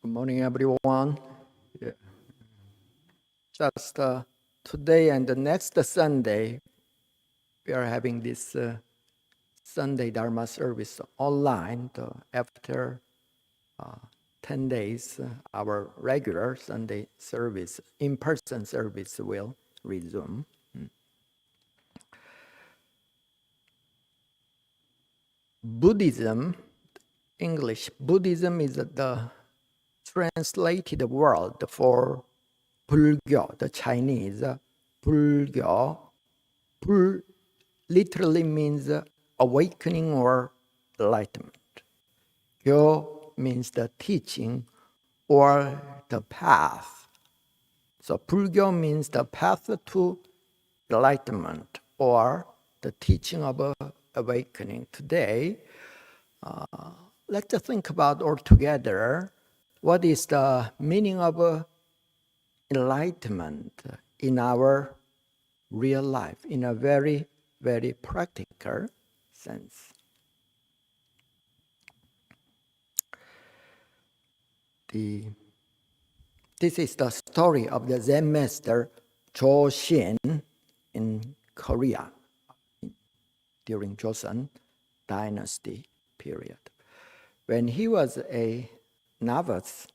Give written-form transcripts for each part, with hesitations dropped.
Good morning, everyone. Yeah. Just today and the next Sunday, we are having this Sunday Dharma service online. After 10 days, our regular Sunday service, in-person service will resume. Buddhism, English, Buddhism is the translated word for Bulgyo, the Chinese. Bulgyo, Bul literally means awakening or enlightenment. Gyo means the teaching or the path. So Bulgyo means the path to enlightenment or the teaching of awakening. Today, let's think about altogether what is the meaning of enlightenment in our real life in a very, very practical sense. This is the story of the Zen master Joshin in Korea during Joseon dynasty period. When he was a novice,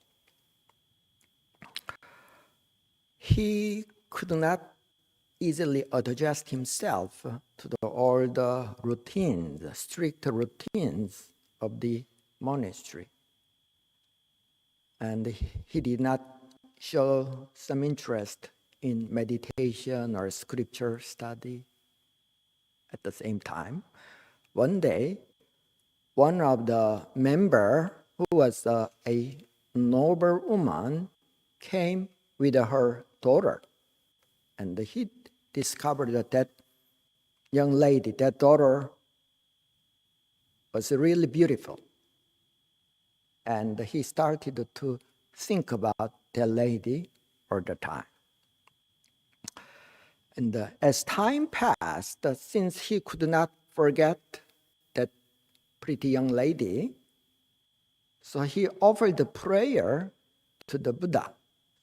he could not easily adjust himself to all the routines, strict routines of the monastery. And he did not show some interest in meditation or scripture study at the same time. One day, one of the members, who was a noble woman, came with her daughter. And he discovered that young lady, that daughter, was really beautiful. And he started to think about that lady all the time. And as time passed, since he could not forget that pretty young lady, so he offered the prayer to the Buddha.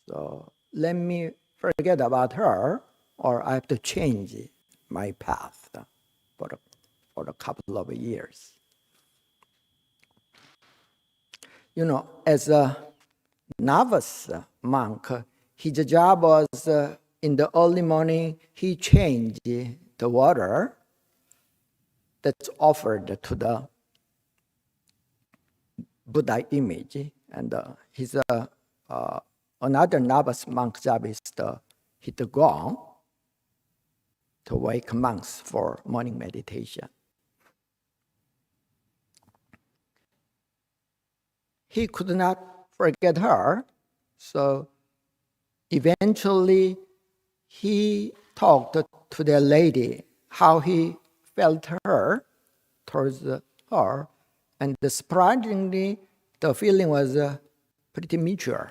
So let me forget about her, or I have to change my path for a couple of years. You know, as a novice monk, his job was in the early morning, he changed the water that's offered to the Buddha image. And another novice monk's job is to hit the gong to wake monks for morning meditation. He could not forget her, so eventually he talked to the lady how he felt her towards her, and surprisingly, the feeling was pretty mutual.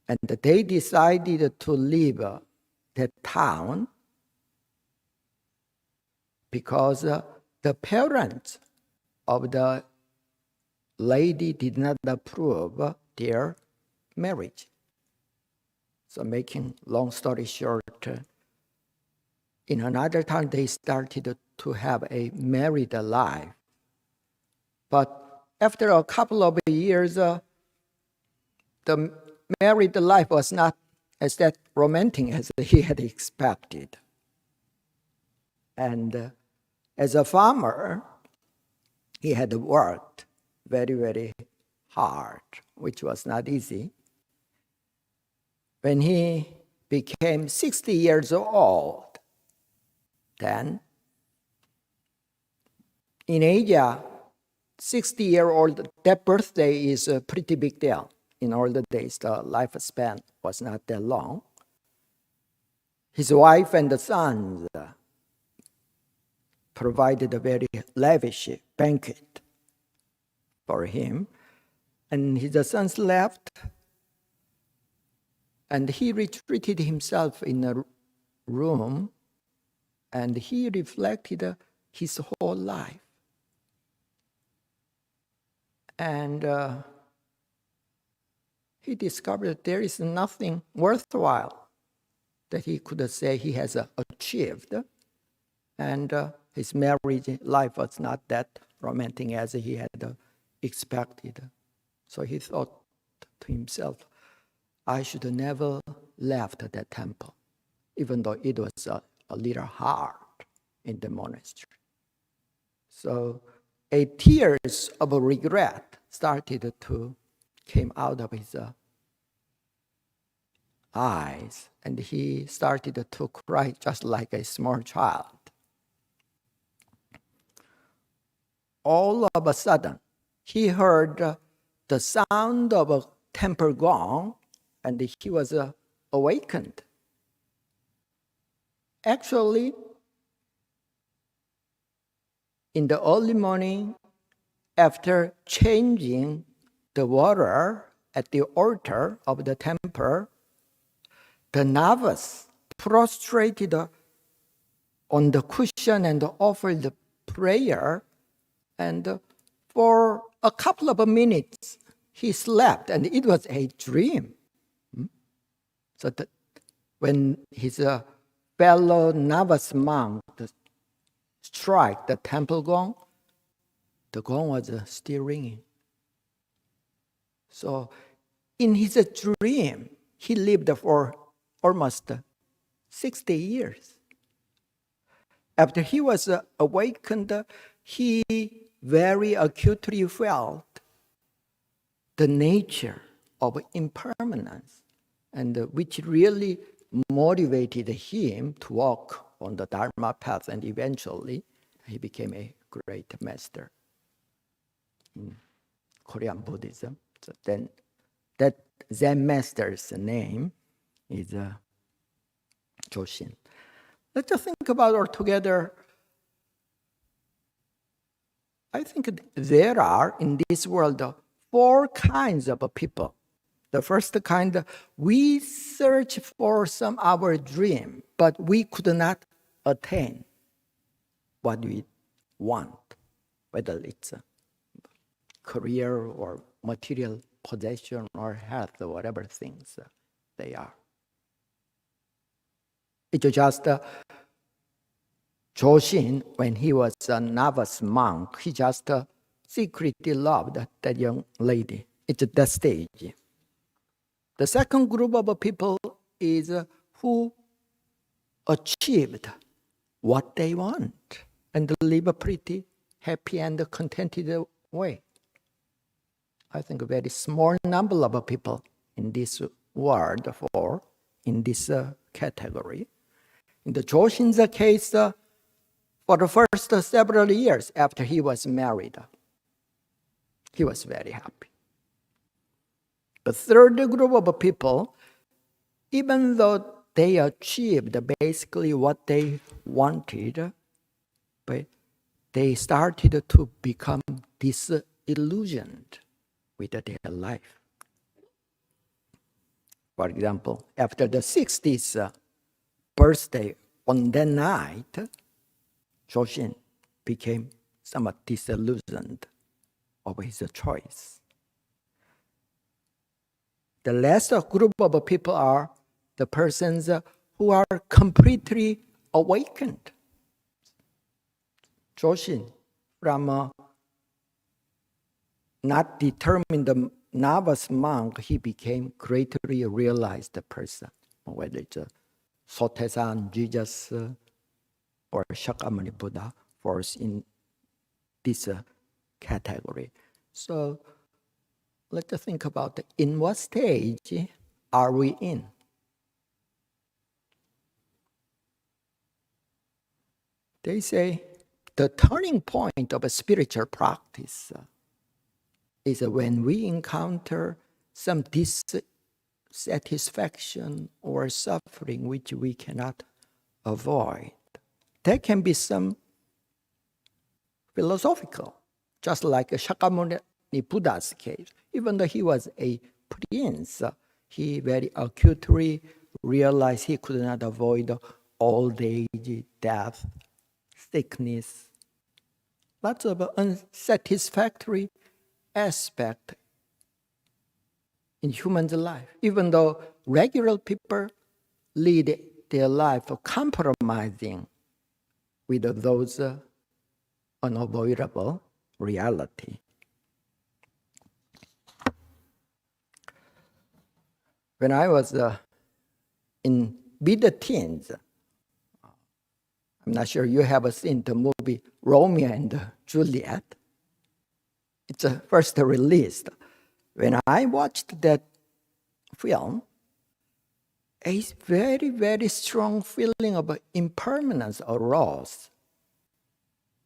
And they decided to leave that town because the parents of the lady did not approve their marriage. So making long story short, in another town they started to have a married life. But after a couple of years, the married life was not as that romantic as he had expected. And as a farmer, he had worked very, very hard, which was not easy. When he became 60 years old, then in Asia, 60-year-old, that birthday is a pretty big deal. In older days, the lifespan was not that long. His wife and the sons provided a very lavish banquet for him. And his sons left, and he retreated himself in a room, and he reflected his whole life. And he discovered that there is nothing worthwhile that he could say he has achieved. And his marriage life was not that romantic as he had expected. So he thought to himself, I should have never left that temple, even though it was a little hard in the monastery. So a tears of regret started to came out of his eyes, and he started to cry just like a small child. All of a sudden, he heard the sound of a temple gong, and he was awakened. Actually, in the early morning, after changing the water at the altar of the temple, the novice prostrated on the cushion and offered prayer, and for a couple of minutes he slept, and it was a dream. So that when his fellow novice monk struck the temple gong, the gong was still ringing. So in his dream, he lived for almost 60 years. After he was awakened, he very acutely felt the nature of impermanence, and which really motivated him to walk on the Dharma path, and eventually he became a great master in Korean Buddhism. So then that Zen master's name is Joshin. Let's just think about altogether. I think there are in this world 4 kinds of people. The first kind, we search for our dream, but we could not attain what we want, whether it's a career or material possession or health or whatever things they are. It's just Joshin, when he was a novice monk, he just secretly loved that young lady. It's that stage. The second group of people is who achieved what they want and live a pretty happy and contented way. I think a very small number of people in this world fall in this category. In the Joshin's case, for the first several years after he was married, he was very happy. The third group of people, even though they achieved basically what they wanted, but they started to become disillusioned with their life. For example, after the 60th birthday, on that night, Joshin became somewhat disillusioned of his choice. The last group of people are the persons who are completely awakened. Joshin, from not determined novice monk, he became greatly realized person, whether it's Sotaesan, Jesus, or Shakyamuni Buddha falls in this category. So let's think about in what stage are we in? They say the turning point of a spiritual practice is when we encounter some dissatisfaction or suffering which we cannot avoid. There can be some philosophical, just like Shakyamuni Buddha's case. Even though he was a prince, he very acutely realized he could not avoid old age, death, sickness, lots of unsatisfactory aspect in human's life, even though regular people lead their life compromising with those unavoidable reality. When I was in mid-teens, I'm not sure you have seen the movie Romeo and Juliet. It's first released. When I watched that film, a very, very strong feeling of impermanence arose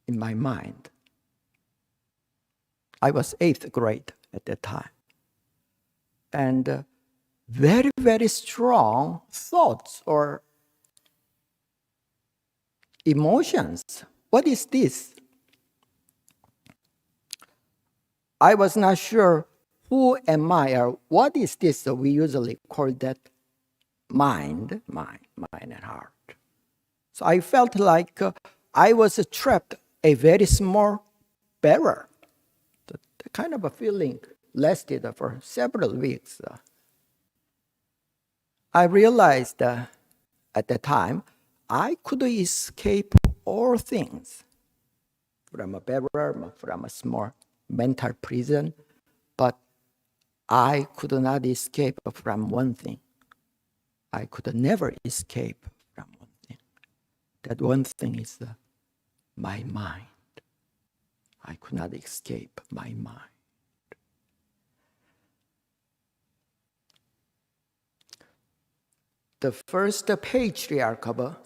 in my mind. I was 8th grade at that time. And very, very strong thoughts or emotions. What is this? I was not sure who am I or what is this? So we usually call that mind and heart. So I felt like I was trapped a very small barrel. The kind of a feeling lasted for several weeks. I realized at the time I could escape all things from a barrel, from a small mental prison, but I could not escape from one thing. I could never escape from one thing. That one thing is my mind. I could not escape my mind. The first patriarch of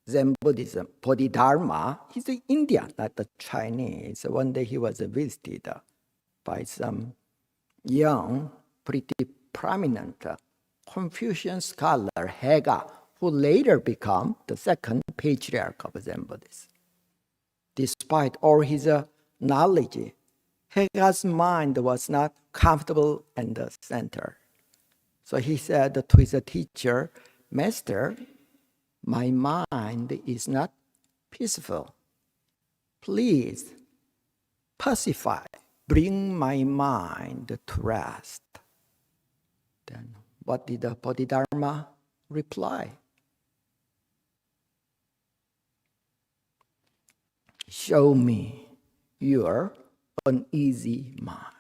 Zen Buddhism, Bodhidharma, he's an Indian, not a Chinese. One day he was visited by some young, pretty prominent Confucian scholar, Hega, who later became the second patriarch of Zen Buddhism. Despite all his knowledge, Hega's mind was not comfortable in the center. So he said to his teacher, "Master, my mind is not peaceful. Please pacify, bring my mind to rest." Then what did the Bodhidharma reply? "Show me your uneasy mind."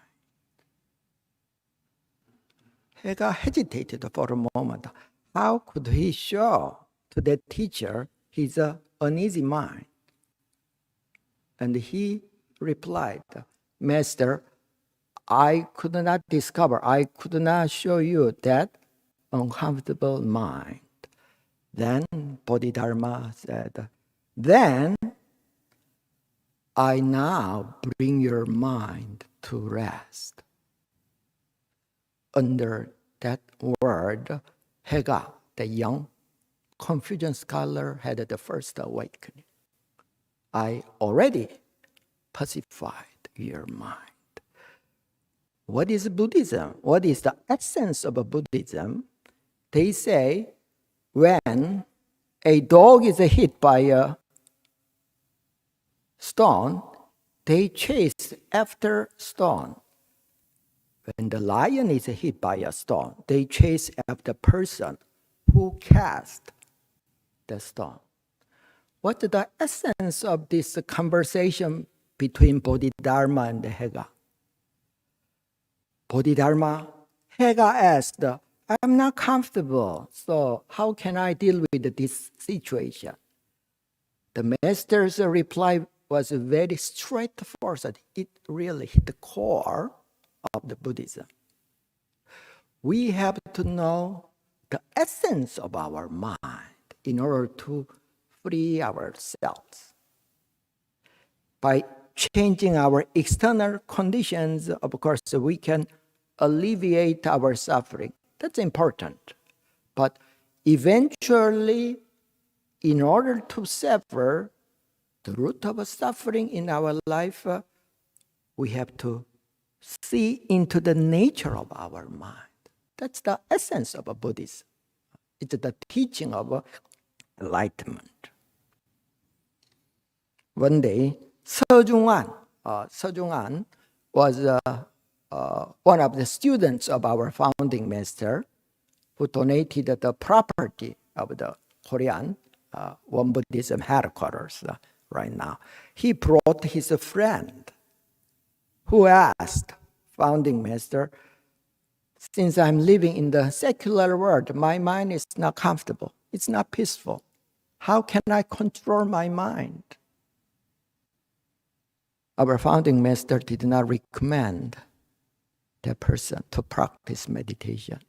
Hega hesitated for a moment. How could he show to that teacher his uneasy mind? And he replied, "Master, I could not discover, I could not show you that uncomfortable mind." Then Bodhidharma said, "Then I now bring your mind to rest." Under that word, Hega, the young Confucian scholar, had the first awakening. I already pacified your mind. What is Buddhism? What is the essence of Buddhism? They say when a dog is hit by a stone, they chase after stone. When the lion is hit by a stone, they chase after the person who cast the stone. What's the essence of this conversation between Bodhidharma and Hega? Bodhidharma, Hega asked, "I'm not comfortable, so how can I deal with this situation?" The master's reply was very straightforward. It really hit the core of the Buddhism. We have to know the essence of our mind in order to free ourselves. By changing our external conditions, of course, we can alleviate our suffering. That's important. But eventually, in order to sever the root of suffering in our life, we have to see into the nature of our mind. That's the essence of Buddhism. It's the teaching of enlightenment. One day, Sejong-an was one of the students of our founding master who donated the property of the Korean Won Buddhism headquarters right now. He brought his friend who asked founding master, since I'm living in the secular world, my mind is not comfortable. It's not peaceful. How can I control my mind? Our founding master did not recommend that person to practice meditation.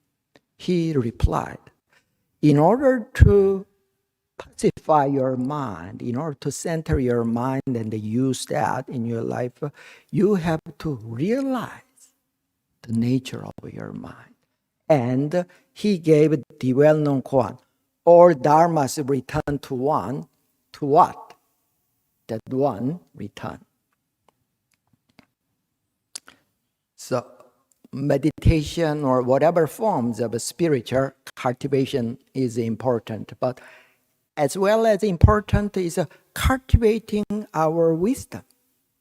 He replied, in order to pacify your mind, in order to center your mind and use that in your life, you have to realize the nature of your mind. And he gave the well-known koan, all dharmas return to one, to what? That one return. So meditation or whatever forms of spiritual cultivation is important, but as well as important is cultivating our wisdom.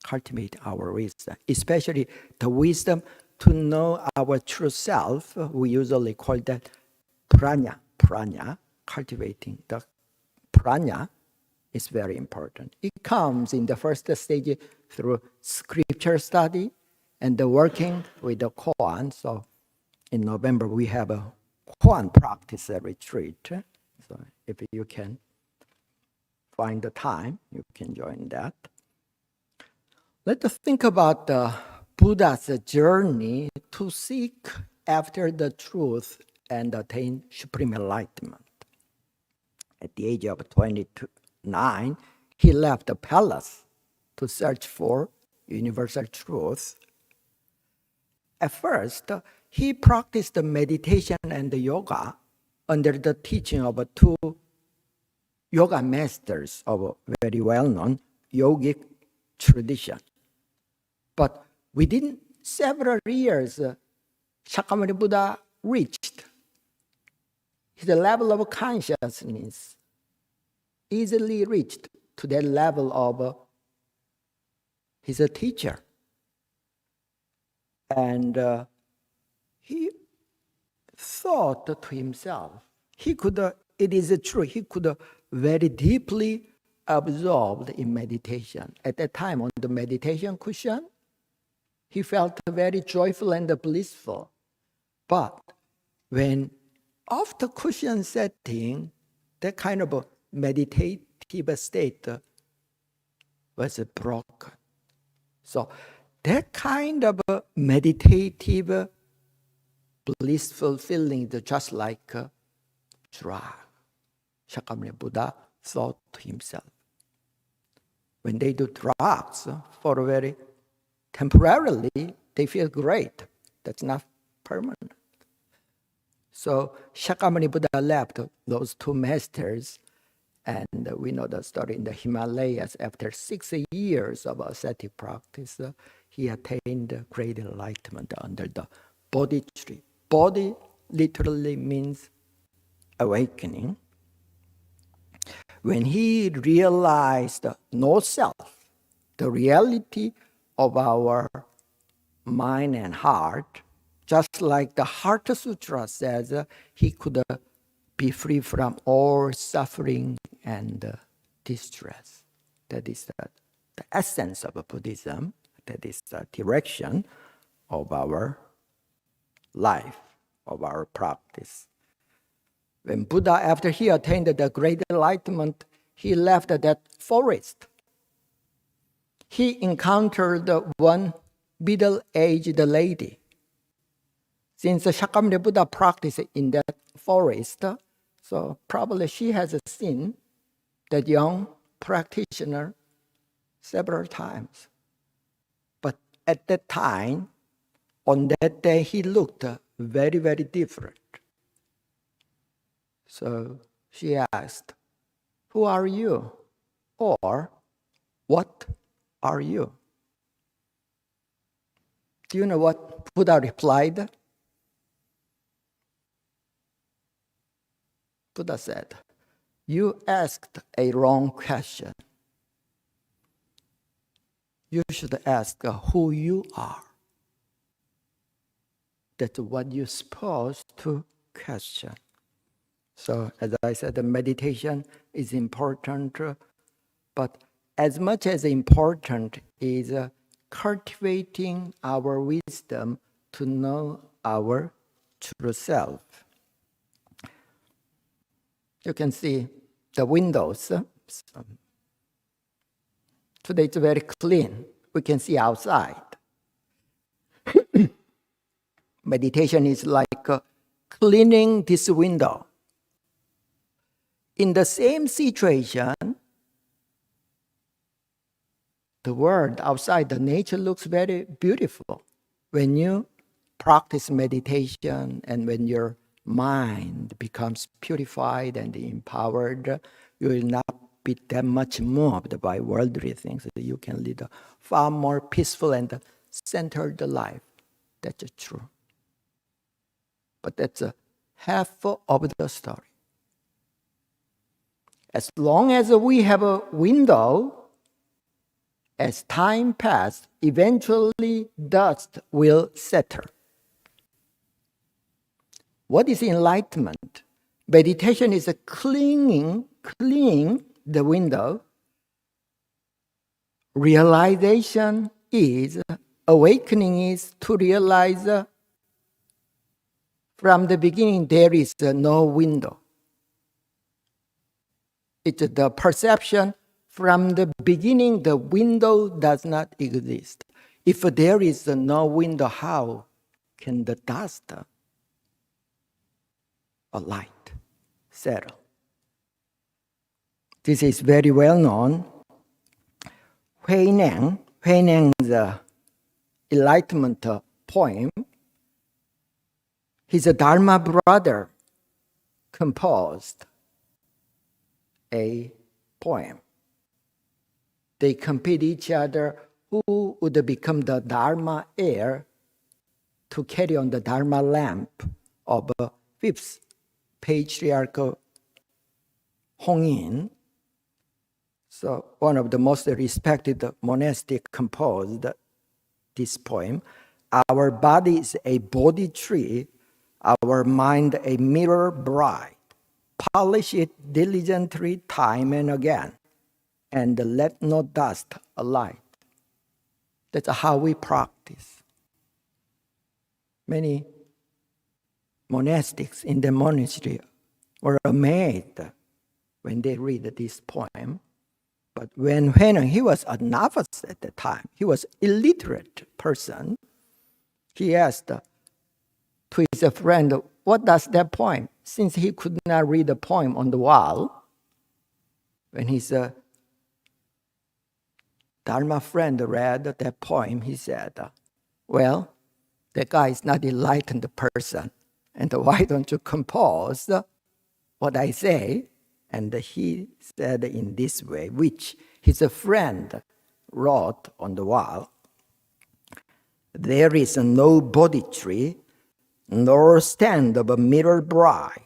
Cultivate our wisdom, especially the wisdom to know our true self. We usually call that prajna. Prajna, cultivating the prajna is very important. It comes in the first stage through scripture study and the working with the koan. So in November, we have a koan practice retreat. So if you can find the time, you can join that. Let us think about the Buddha's journey to seek after the truth and attain supreme enlightenment. At the age of 29, he left the palace to search for universal truth. At first, he practiced meditation and yoga under the teaching of two yoga masters of a very well-known yogic tradition. But within several years, Shakyamuni Buddha reached his level of consciousness, easily reached to that level of his teacher. And he thought to himself, it is true, he could very deeply absorbed in meditation. At that time, on the meditation cushion, he felt very joyful and blissful. But when after cushion setting, that kind of a meditative state was broken. So that kind of a meditative, blissful feeling is just like a drug. Shakyamuni Buddha thought to himself. When they do drugs for very temporarily, they feel great. That's not permanent. So Shakyamuni Buddha left those two masters, and we know the story in the Himalayas. After 6 years of ascetic practice, he attained great enlightenment under the Bodhi tree. Bodhi literally means awakening. When he realized no self, the reality of our mind and heart, just like the Heart Sutra says, he could be free from all suffering and distress. That is the essence of Buddhism. That is the direction of our life, of our practice. When Buddha, after he attained the great enlightenment, he left that forest. He encountered one middle-aged lady. Since Shakyamuni Buddha practiced in that forest, so probably she has seen that young practitioner several times. But at that time, on that day, he looked very, very different. So she asked, "Who are you?" Or, "What are you?" Do you know what Buddha replied? Buddha said, "You asked a wrong question. You should ask who you are." That's what you're supposed to question. So as I said, the meditation is important, but as much as important is cultivating our wisdom to know our true self. You can see the windows. Today it's very clean. We can see outside. Meditation is like cleaning this window. In the same situation, the world outside, the nature looks very beautiful. When you practice meditation and when your mind becomes purified and empowered, you will not be that much moved by worldly things. You can lead a far more peaceful and centered life. That's true. But that's half of the story. As long as we have a window, as time passes, eventually dust will settle. What is enlightenment? Meditation is a cleaning the window. Realization is, awakening is to realize from the beginning there is no window. It's the perception from the beginning the window does not exist. If there is no window, how can the dust or light settle? This is very well known. Huineng's enlightenment poem, his Dharma brother composed a poem. They compete each other who would become the Dharma heir to carry on the Dharma lamp of fifth patriarch Hongyin. So one of the most respected monastic composed this poem. Our body is a Bodhi tree, our mind a mirror bright. Polish it diligently time and again, and let no dust alight. That's how we practice. Many monastics in the monastery were amazed when they read this poem. But when he was a novice at the time, he was an illiterate person, he asked to his friend, what does that poem? Since he could not read the poem on the wall, when his Dharma friend read that poem, he said, well, that guy is not an enlightened person, and why don't you compose what I say? And he said in this way, which his friend wrote on the wall, there is no Bodhi tree, nor stand of a mirror bright.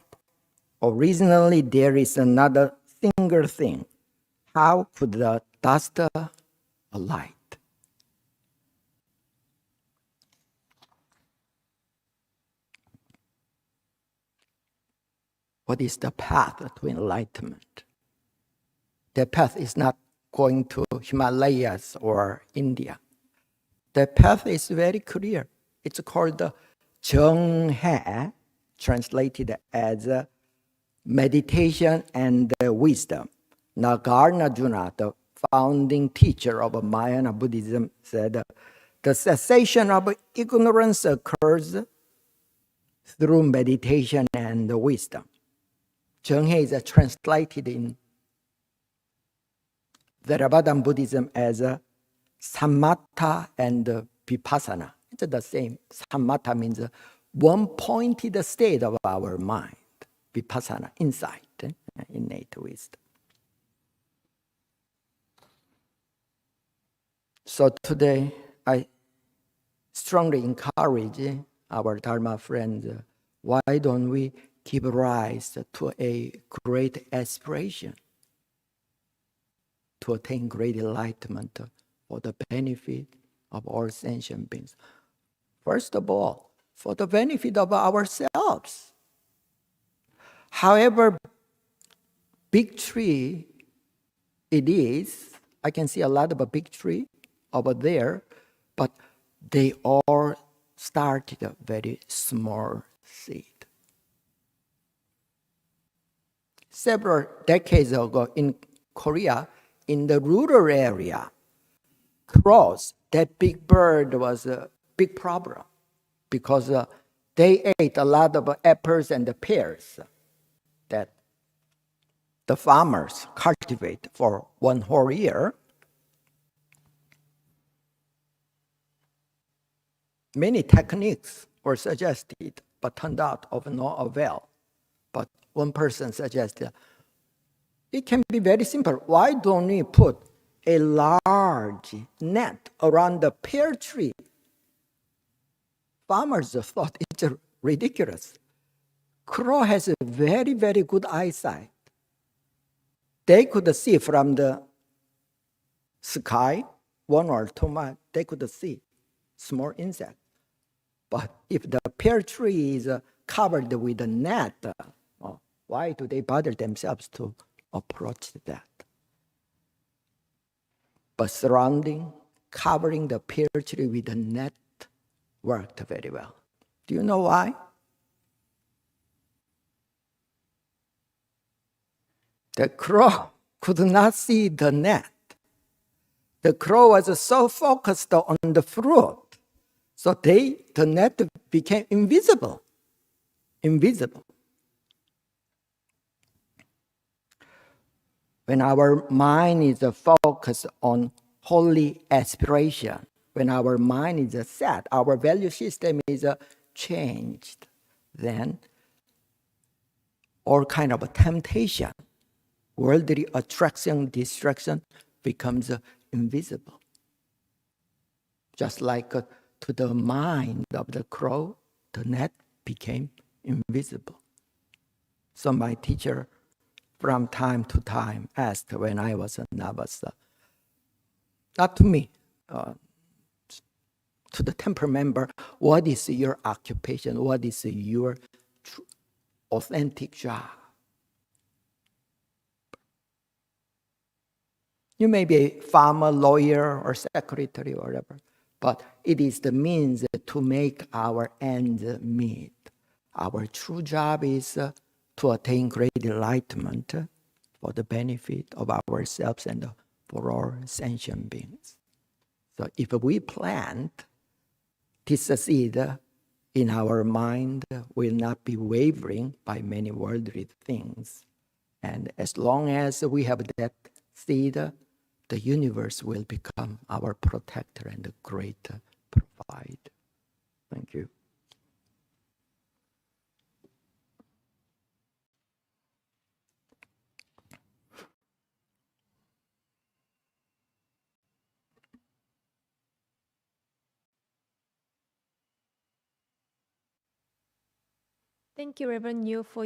Originally there is another single thing. How could the dust alight? What is the path to enlightenment? The path is not going to Himalayas or India. The path is very clear. It's called the Zhenghe, translated as meditation and wisdom. Nagarjuna, the founding teacher of Mahayana Buddhism, said, the cessation of ignorance occurs through meditation and wisdom. Zhenghe is translated in Theravada Buddhism as samatha and vipassana. It's the same. Samatha means one-pointed state of our mind. Vipassana, insight, innate wisdom. So today, I strongly encourage our Dharma friends, why don't we give rise to a great aspiration to attain great enlightenment for the benefit of all sentient beings? First of all, for the benefit of ourselves. However big tree it is, I can see a lot of a big tree over there, but they all started a very small seed. Several decades ago in Korea, in the rural area, crows, that big bird was a big problem because they ate a lot of apples and pears that the farmers cultivate for one whole year. Many techniques were suggested, but turned out of no avail. But one person suggested, it can be very simple. Why don't we put a large net around the pear tree? Farmers thought it's ridiculous. Crow has a very, very good eyesight. They could see from the sky, 1 or 2 miles, they could see small insects. But if the pear tree is covered with a net, why do they bother themselves to approach that? But covering the pear tree with a net worked very well. Do you know why? The crow could not see the net. The crow was so focused on the fruit, so the net became invisible. When our mind is focused on holy aspiration, when our mind is set, our value system is changed, then all kind of temptation, worldly attraction, distraction becomes invisible. Just like to the mind of the crow, the net became invisible. So my teacher from time to time asked when I was a novice, not to me, to the temple member, what is your occupation? What is your authentic job? You may be a farmer, lawyer, or secretary, or whatever, but it is the means to make our ends meet. Our true job is to attain great enlightenment for the benefit of ourselves and for all sentient beings. So if we plant this seed in our mind, will not be wavering by many worldly things. And as long as we have that seed, the universe will become our protector and the great provider. Thank you. Thank you, Reverend Yu, for